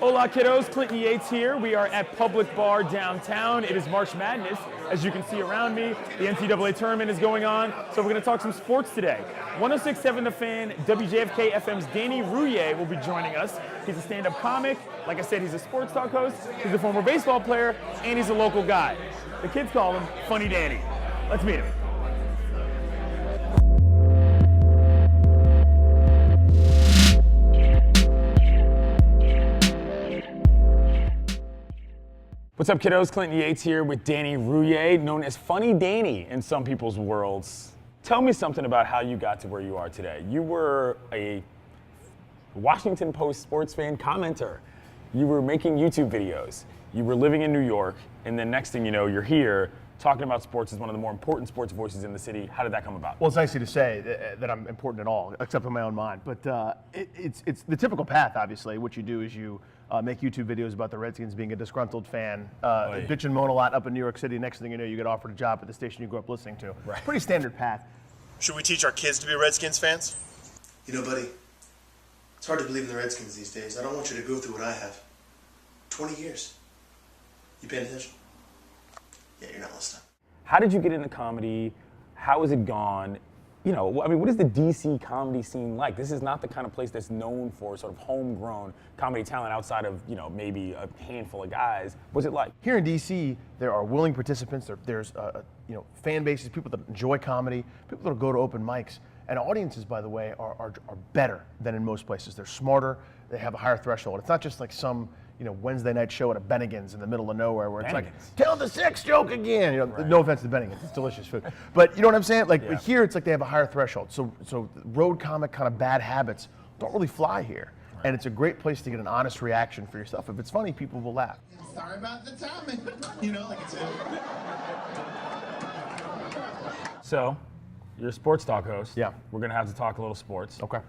Hola kiddos, Clinton Yates here. We are at Public Bar downtown. It is March Madness. As you can see around me, the NCAA tournament is going on, so we're going to talk some sports today. 106.7 The Fan, WJFK FM's Danny Rouhier will be joining us. He's a stand-up comic. Like I said, he's a sports talk host. He's a former baseball player, and he's a local guy. The kids call him Funny Danny. Let's meet him. What's up, kiddos? Clinton Yates here with Danny Rouhier, known as Funny Danny in some people's worlds. Tell me something about how you got to where you are today. You were a Washington Post sports fan commenter. You were making YouTube videos. You were living in New York, and then next thing you know, you're here talking about sports as one of the more important sports voices in the city. How did that come about? Well, it's nice of you to say that I'm important at all, except in my own mind. But it's the typical path, obviously. What you do is you make YouTube videos about the Redskins being a disgruntled fan, bitch and moan a lot up in New York City. Next thing you know, you get offered a job at the station you grew up listening to. Right. Pretty standard path. Should we teach our kids to be Redskins fans? You know, buddy, it's hard to believe in the Redskins these days. I don't want you to go through what I have. 20 years. You paying attention? Yeah, you're not listening. How did you get into comedy? How has it gone? You know, I mean, what is the DC comedy scene like? This is not the kind of place that's known for sort of homegrown comedy talent outside of, you know, maybe a handful of guys. What's it like? Here in DC, there are willing participants. There's fan bases, people that enjoy comedy, people that go to open mics. And audiences, by the way, are better than in most places. They're smarter. They have a higher threshold. It's not just like some Wednesday night show at a Bennigan's in the middle of nowhere where it's like, tell the sex joke again. Right. No offense to Bennigan's, it's delicious food. But you know what I'm saying? Like here, it's like they have a higher threshold. So road comic kind of bad habits don't really fly here. Right. And it's a great place to get an honest reaction for yourself. If it's funny, people will laugh. Sorry about the timing. Like it's So, you're a sports talk host. Yeah. We're going to have to talk a little sports. Okay.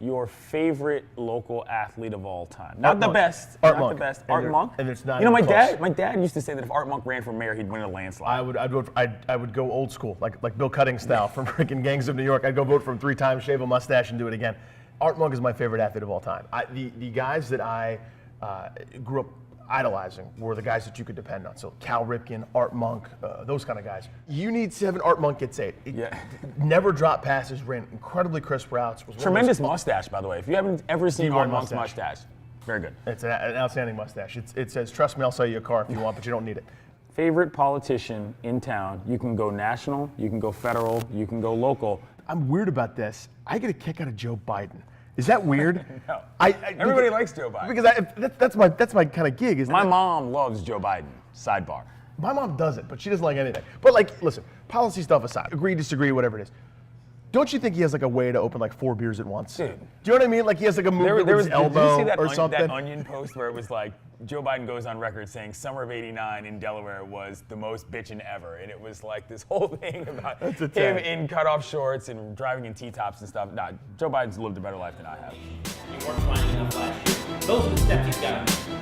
Your favorite local athlete of all time? Not the Monk. best. Art not Monk. the best. And Art there- Monk. and it's not You know, even close. my dad used to say that if Art Monk ran for mayor, he'd win a landslide. I would go old school, like Bill Cutting style from freaking Gangs of New York. I'd go vote for him 3 times, shave a mustache, and do it again. Art Monk is my favorite athlete of all time. The guys that I grew up idolizing were the guys that you could depend on. So Cal Ripken, Art Monk, those kind of guys. You need 7, Art Monk gets 8. Yeah. Never dropped passes, ran incredibly crisp routes. Was Tremendous mustache, by the way. If you haven't ever seen D1 Art Monk's mustache. mustache, very good. It's an outstanding mustache. It says, trust me, I'll sell you a car if you want, but you don't need it. Favorite politician in town? You can go national, you can go federal, you can go local. I'm weird about this. I get a kick out of Joe Biden. Is that weird? No. Everybody likes Joe Biden. Because that's my kind of gig. Isn't My it? mom loves Joe Biden. Sidebar. My mom doesn't, but she doesn't like anything. But like, listen, policy stuff aside, agree, disagree, whatever it is. Don't you think he has like a way to open like 4 beers at once? Dude. Do you know what I mean? Like he has like a movement with his elbow did you see or something. that Onion post where it was like, Joe Biden goes on record saying summer of '89 in Delaware was the most bitchin' ever. And it was like this whole thing about him in cutoff shorts and driving in T-tops and stuff. Nah, Joe Biden's lived a better life than I have. You weren't finding enough last year. Those are the steps he's got to make.